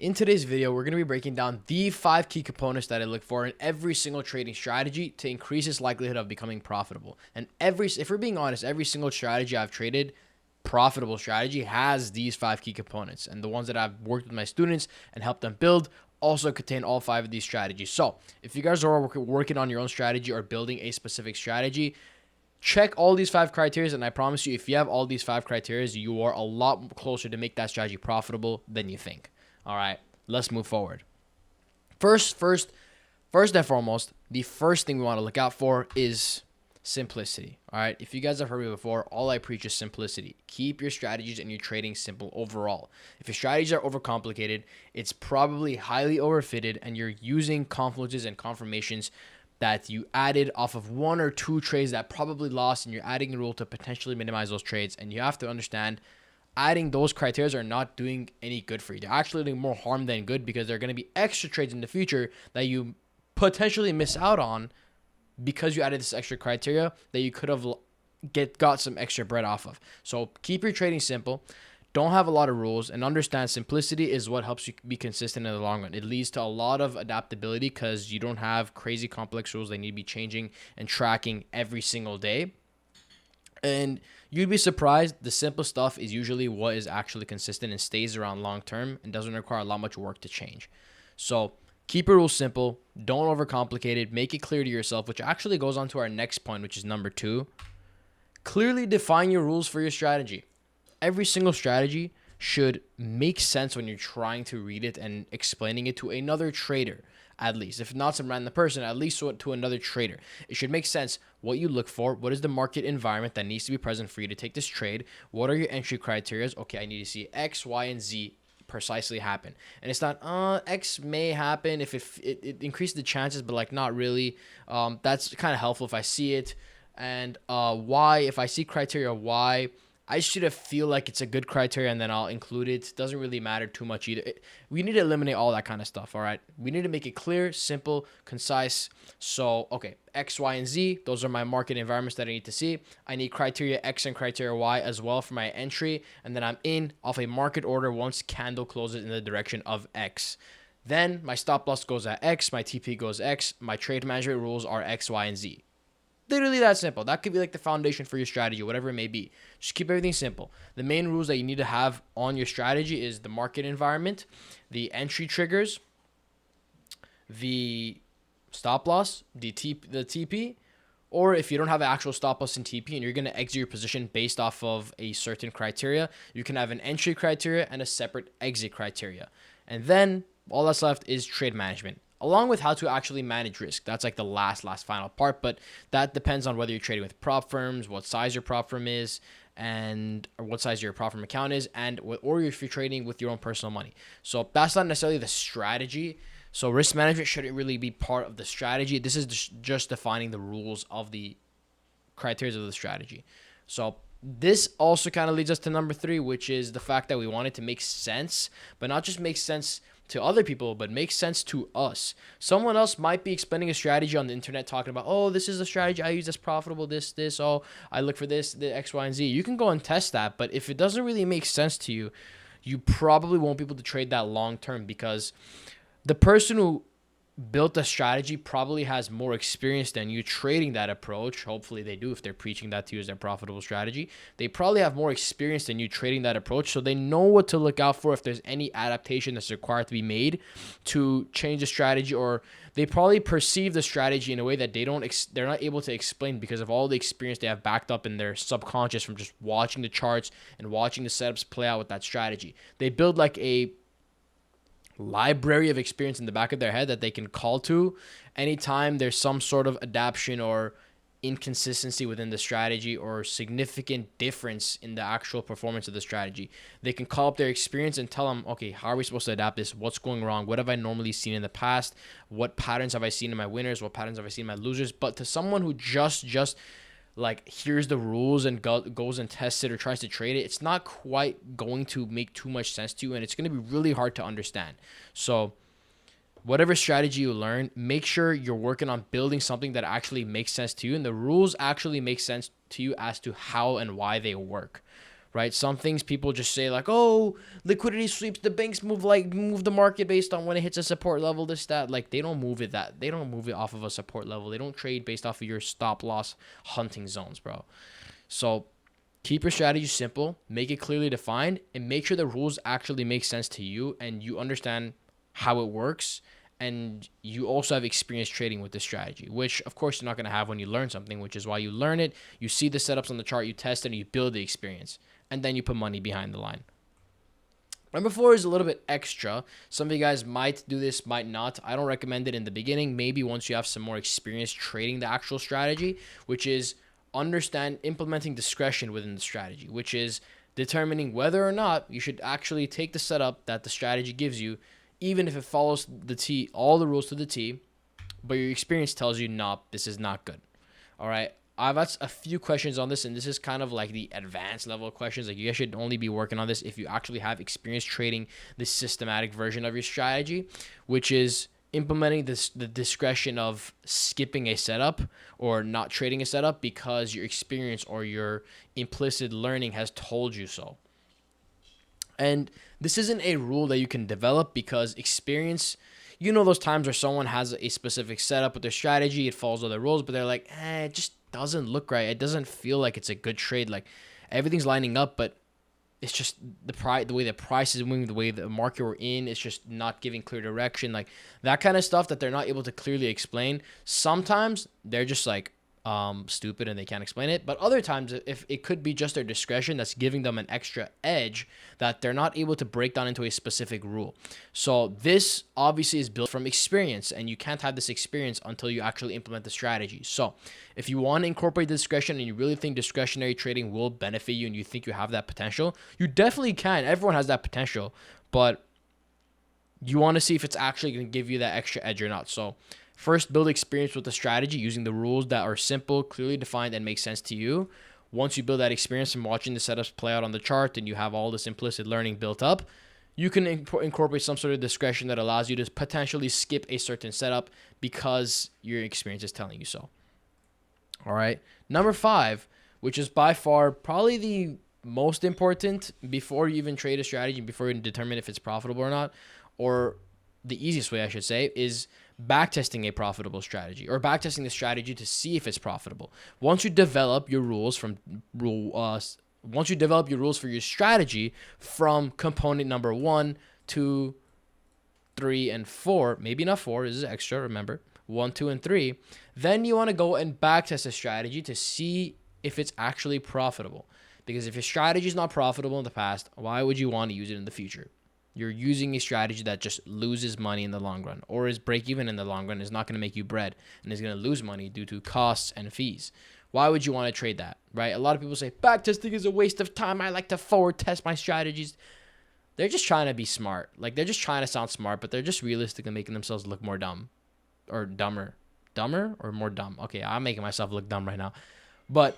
In today's video, we're going to be breaking down the 5 key components that I look for in every single trading strategy to increase its likelihood of becoming profitable. And if we're being honest, every single strategy I've traded, profitable strategy, has these 5 key components. And the ones that I've worked with my students and helped them build also contain all 5 of these strategies. So if you guys are working on your own strategy or building a specific strategy, check all these 5 criteria, and I promise you, if you have all these 5 criteria, you are a lot closer to make that strategy profitable than you think. All right, let's move forward. First and foremost, the first thing we want to look out for is simplicity. All right, if you guys have heard me before, all I preach is simplicity. Keep your strategies and your trading simple overall. If your strategies are overcomplicated, it's probably highly overfitted, and you're using confluences and confirmations that you added off of 1 or 2 trades that probably lost, and you're adding a rule to potentially minimize those trades. And you have to understand, adding those criteria are not doing any good for you. They're actually doing more harm than good, because there are going to be extra trades in the future that you potentially miss out on because you added this extra criteria that you could have got some extra bread off of. So keep your trading simple. Don't have a lot of rules, and understand simplicity is what helps you be consistent in the long run. It leads to a lot of adaptability because you don't have crazy complex rules that need to be changing and tracking every single day. And you'd be surprised, the simple stuff is usually what is actually consistent and stays around long term and doesn't require a lot much work to change. So keep your rules simple. Don't overcomplicate it. Make it clear to yourself, which actually goes on to our next point, which is number 2. Clearly define your rules for your strategy. Every single strategy should make sense when you're trying to read it and explaining it to another trader, at least. If not some random person, at least to another trader. It should make sense what you look for. What is the market environment that needs to be present for you to take this trade? What are your entry criteria? Okay, I need to see X, Y, and Z precisely happen. And it's not, X may happen if it increases the chances, but like not really. That's kind of helpful if I see it. And Y, if I see criteria Y, I should have feel like it's a good criteria, and then I'll include it. Doesn't really matter too much either. We need to eliminate all that kind of stuff, all right? We need to make it clear, simple, concise. So, okay, X, Y, and Z, those are my market environments that I need to see. I need criteria X and criteria Y as well for my entry, and then I'm in off a market order once candle closes in the direction of X. Then my stop loss goes at X, my TP goes X, my trade management rules are X, Y, and Z. Literally that simple. That could be like the foundation for your strategy, whatever it may be. Just keep everything simple. The main rules that you need to have on your strategy is the market environment, the entry triggers, the stop loss, the TP, or if you don't have an actual stop loss in TP and you're going to exit your position based off of a certain criteria, you can have an entry criteria and a separate exit criteria. And then all that's left is trade management, along with how to actually manage risk. That's like the last final part, but that depends on whether you're trading with prop firms, what size your prop firm is, or what size your prop firm account is, or if you're trading with your own personal money. So that's not necessarily the strategy. So risk management shouldn't really be part of the strategy. This is just defining the rules of the criteria of the strategy. So this also kind of leads us to number 3, which is the fact that we want it to make sense, but not just make sense to other people, but makes sense to us. Someone else might be explaining a strategy on the internet, talking about, oh, this is a strategy I use that's profitable, this, oh, I look for this, the X, Y, and Z. You can go and test that, but if it doesn't really make sense to you, you probably won't be able to trade that long term, because the person who built a strategy probably has more experience than you trading that approach. Hopefully they do, if they're preaching that to you as their profitable strategy. They probably have more experience than you trading that approach, so they know what to look out for if there's any adaptation that's required to be made to change the strategy, or they probably perceive the strategy in a way that they're not able to explain because of all the experience they have backed up in their subconscious from just watching the charts and watching the setups play out with that strategy. They build like a library of experience in the back of their head that they can call to anytime there's some sort of adaptation or inconsistency within the strategy or significant difference in the actual performance of the strategy. They can call up their experience and tell them, okay, how are we supposed to adapt this? What's going wrong? What have I normally seen in the past? What patterns have I seen in my winners? What patterns have I seen in my losers? But to someone who just like hears the rules and goes and tests it or tries to trade it, it's not quite going to make too much sense to you, and it's going to be really hard to understand. So whatever strategy you learn, make sure you're working on building something that actually makes sense to you, and the rules actually make sense to you as to how and why they work. right? Some things people just say like, oh, liquidity sweeps, the banks move the market based on when it hits a support level, this, that. Like, they don't move it off of a support level. They don't trade based off of your stop loss hunting zones, bro. So keep your strategy simple, make it clearly defined, and make sure the rules actually make sense to you and you understand how it works. And you also have experience trading with this strategy, which of course you're not going to have when you learn something, which is why you learn it, you see the setups on the chart, you test it, and you build the experience. And then you put money behind the line. Number 4 is a little bit extra. Some of you guys might do this, might not. I don't recommend it in the beginning. Maybe once you have some more experience trading the actual strategy, which is implementing discretion within the strategy, which is determining whether or not you should actually take the setup that the strategy gives you, even if it follows all the rules to the T, but your experience tells you, nah, this is not good. All right. I've asked a few questions on this, and this is kind of like the advanced level of questions. Like, you guys should only be working on this if you actually have experience trading the systematic version of your strategy, which is implementing the discretion of skipping a setup or not trading a setup because your experience or your implicit learning has told you so. And this isn't a rule that you can develop because experience, those times where someone has a specific setup with their strategy, it follows all the rules, but they're like, it just doesn't look right. It doesn't feel like it's a good trade. Like, everything's lining up, but it's just the way the price is moving, the way the market we're in, it's just not giving clear direction. Like, that kind of stuff that they're not able to clearly explain. Sometimes they're just like stupid and they can't explain it. But other times, if it could be just their discretion that's giving them an extra edge that they're not able to break down into a specific rule. So this obviously is built from experience, and you can't have this experience until you actually implement the strategy. So if you want to incorporate discretion and you really think discretionary trading will benefit you and you think you have that potential, you definitely can. Everyone has that potential, but you want to see if it's actually going to give you that extra edge or not. So first, build experience with the strategy using the rules that are simple, clearly defined, and make sense to you. Once you build that experience from watching the setups play out on the chart and you have all this implicit learning built up, you can incorporate some sort of discretion that allows you to potentially skip a certain setup because your experience is telling you so. All right. Number 5, which is by far probably the most important before you even trade a strategy, before you determine if it's profitable or not, or the easiest way I should say, is backtesting a profitable strategy, or backtesting the strategy to see if it's profitable. Once you develop your rules for your strategy from component number 1, 2, 3, and 4, maybe not 4, this is extra, remember, 1, 2, and 3, then you want to go and backtest a strategy to see if it's actually profitable. Because if your strategy is not profitable in the past, why would you want to use it in the future? You're using a strategy that just loses money in the long run, or is break even in the long run, is not going to make you bread, and is going to lose money due to costs and fees. Why would you want to trade that, right? A lot of people say backtesting is a waste of time. I like to forward test my strategies. They're just trying to be smart. Like, they're just trying to sound smart, but they're just realistically making themselves look more dumb, or dumber. Dumber or more dumb? Okay, I'm making myself look dumb right now. But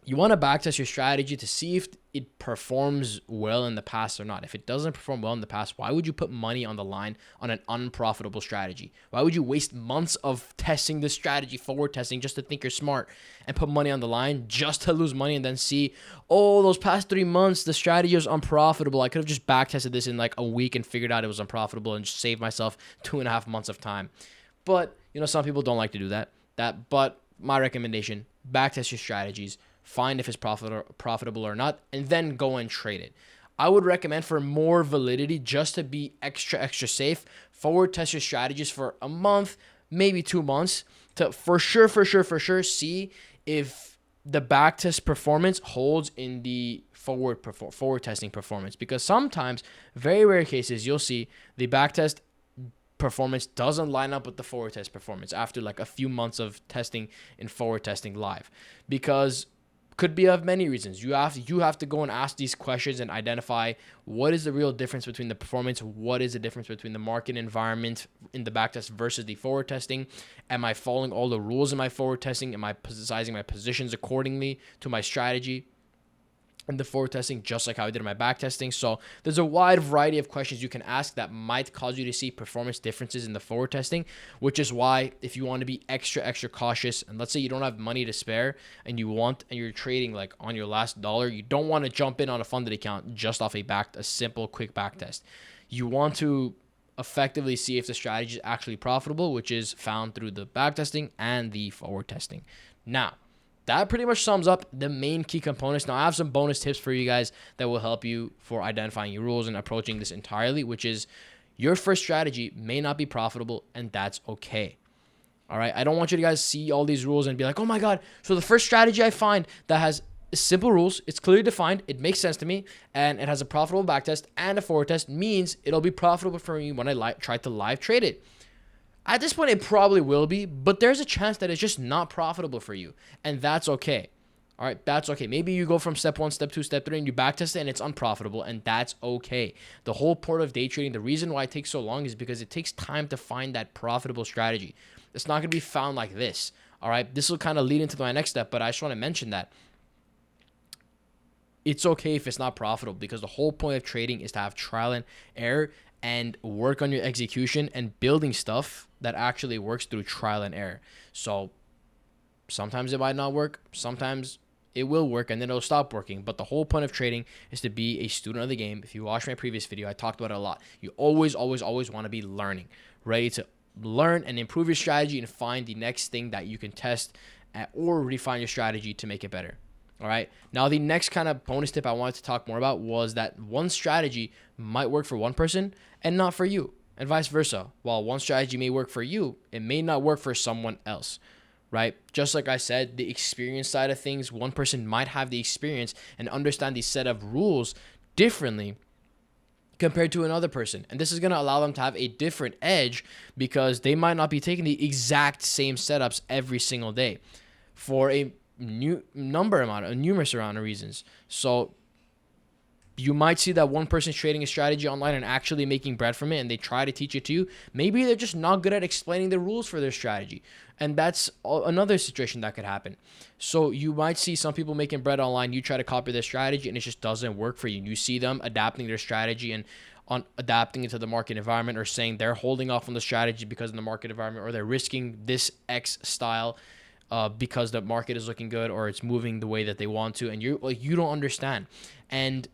you want to backtest your strategy to see if it performs well in the past or not. If it doesn't perform well in the past, why would you put money on the line on an unprofitable strategy? Why would you waste months of testing this strategy, forward testing, just to think you're smart, and put money on the line just to lose money and then see, oh, those past 3 months, the strategy was unprofitable. I could have just backtested this in like a week and figured out it was unprofitable and just saved myself 2.5 months of time. But, some people don't like to do that. But my recommendation, backtest your strategies, find if it's profitable or not, and then go and trade it. I would recommend, for more validity, just to be extra safe, forward test your strategies for a month, maybe 2 months, to for sure see if the backtest performance holds in the forward testing performance. Because sometimes, very rare cases, you'll see the backtest performance doesn't line up with the forward test performance after like a few months of testing and forward testing live, because could be of many reasons. You have to go and ask these questions and identify what is the real difference between the performance, what is the difference between the market environment in the backtest versus the forward testing. Am I following all the rules in my forward testing? Am I sizing my positions accordingly to my strategy? and the forward testing, just like how I did in my back testing. So there's a wide variety of questions you can ask that might cause you to see performance differences in the forward testing, which is why if you want to be extra cautious, and let's say you don't have money to spare and you're trading like on your last dollar, you don't want to jump in on a funded account just off a simple quick back test. You want to effectively see if the strategy is actually profitable, which is found through the back testing and the forward testing. Now, that pretty much sums up the main key components. Now, I have some bonus tips for you guys that will help you for identifying your rules and approaching this entirely, which is your first strategy may not be profitable, and that's okay. All right. I don't want you to guys see all these rules and be like, oh my God. So the first strategy I find that has simple rules, it's clearly defined, it makes sense to me, and it has a profitable backtest and a forward test means it'll be profitable for me when I try to live trade it. At this point, it probably will be, but there's a chance that it's just not profitable for you, and that's okay. All right, that's okay. Maybe you go from step 1, step 2, step 3, and you backtest it, and it's unprofitable, and that's okay. The whole point of day trading, the reason why it takes so long is because it takes time to find that profitable strategy. It's not going to be found like this. All right, this will kind of lead into my next step, but I just want to mention that it's okay if it's not profitable, because the whole point of trading is to have trial and error and work on your execution and building stuff that actually works through trial and error. So sometimes it might not work, sometimes it will work, and then it'll stop working. But the whole point of trading is to be a student of the game. If you watch my previous video, I talked about it a lot. You always want to be learning, ready to learn and improve your strategy and find the next thing that you can test or refine your strategy to make it better. All right. Now, the next kind of bonus tip I wanted to talk more about was that one strategy might work for one person and not for you, and vice versa. While one strategy may work for you, it may not work for someone else, right? Just like I said, the experience side of things, one person might have the experience and understand the set of rules differently compared to another person. And this is going to allow them to have a different edge because they might not be taking the exact same setups every single day for a numerous amount of reasons. So you might see that one person's trading a strategy online and actually making bread from it, and they try to teach it to you. Maybe they're just not good at explaining the rules for their strategy, and that's another situation that could happen. So you might see some people making bread online, you try to copy their strategy and it just doesn't work for you. You see them adapting their strategy and adapting it to the market environment, or saying they're holding off on the strategy because of the market environment, or they're risking this X style because the market is looking good, or it's moving the way that they want to, and you don't understand, and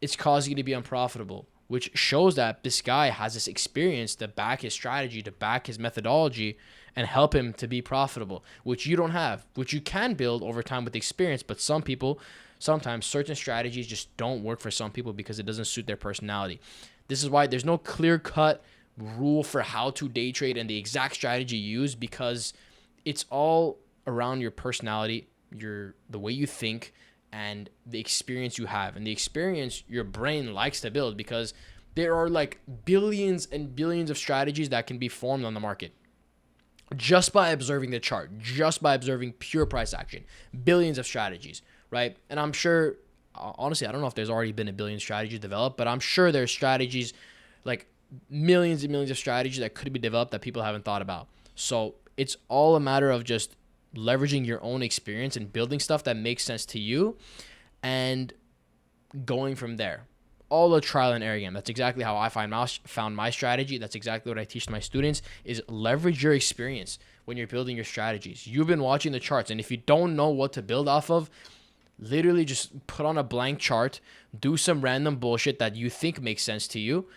it's causing you to be unprofitable, which shows that this guy has this experience to back his strategy, to back his methodology, and help him to be profitable, which you don't have, which you can build over time with experience. But sometimes certain strategies just don't work for some people because it doesn't suit their personality. This is why there's no clear-cut rule for how to day trade and the exact strategy you use, because it's all around your personality, the way you think, and the experience you have, and the experience your brain likes to build, because there are like billions and billions of strategies that can be formed on the market just by observing the chart, just by observing pure price action. Billions of strategies, right? And I'm sure, honestly, I don't know if there's already been a billion strategies developed, but I'm sure there's strategies, like millions and millions of strategies that could be developed that people haven't thought about. So it's all a matter of just leveraging your own experience and building stuff that makes sense to you and going from there. All a trial and error game. That's exactly how I found my strategy. That's exactly what I teach my students, is leverage your experience when you're building your strategies. You've been watching the charts, and if you don't know what to build off of, literally just put on a blank chart, do some random bullshit that you think makes sense to you,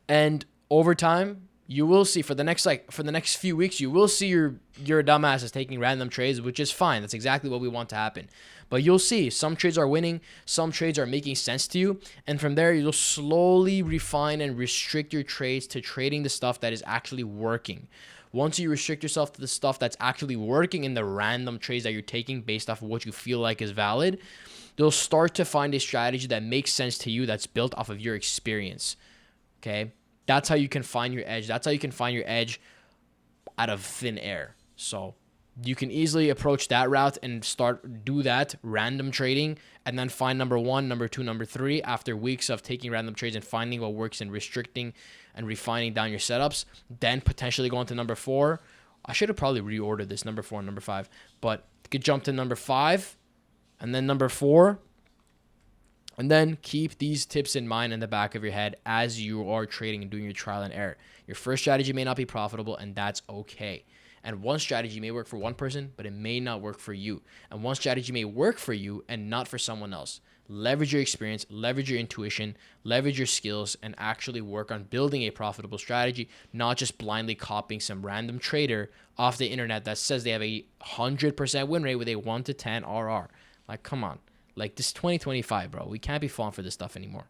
and over time, you will see for the next few weeks, you will see your dumbasses taking random trades, which is fine. That's exactly what we want to happen. But you'll see some trades are winning, some trades are making sense to you, and from there you'll slowly refine and restrict your trades to trading the stuff that is actually working. Once you restrict yourself to the stuff that's actually working in the random trades that you're taking based off of what you feel like is valid, you'll start to find a strategy that makes sense to you, that's built off of your experience. Okay? That's how you can find your edge. That's how you can find your edge out of thin air. So you can easily approach that route and do that random trading, and then find number 1, number 2, number 3 after weeks of taking random trades and finding what works and restricting and refining down your setups. Then potentially go into number 4. I should have probably reordered this, number 4 and number 5, but you could jump to number 5 And then number 4, and then keep these tips in mind in the back of your head as you are trading and doing your trial and error. Your first strategy may not be profitable, and that's okay. And one strategy may work for one person, but it may not work for you. And one strategy may work for you and not for someone else. Leverage your experience, leverage your intuition, leverage your skills, and actually work on building a profitable strategy, not just blindly copying some random trader off the internet that says they have a 100% win rate with a 1 to 10 RR. Like, come on. Like, this is 2025, bro. We can't be falling for this stuff anymore.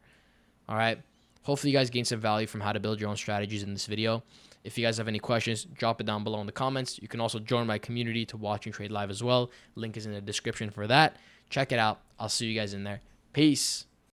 All right. Hopefully you guys gain some value from how to build your own strategies in this video. If you guys have any questions, drop it down below in the comments. You can also join my community to watch and trade live as well. Link is in the description for that. Check it out. I'll see you guys in there. Peace.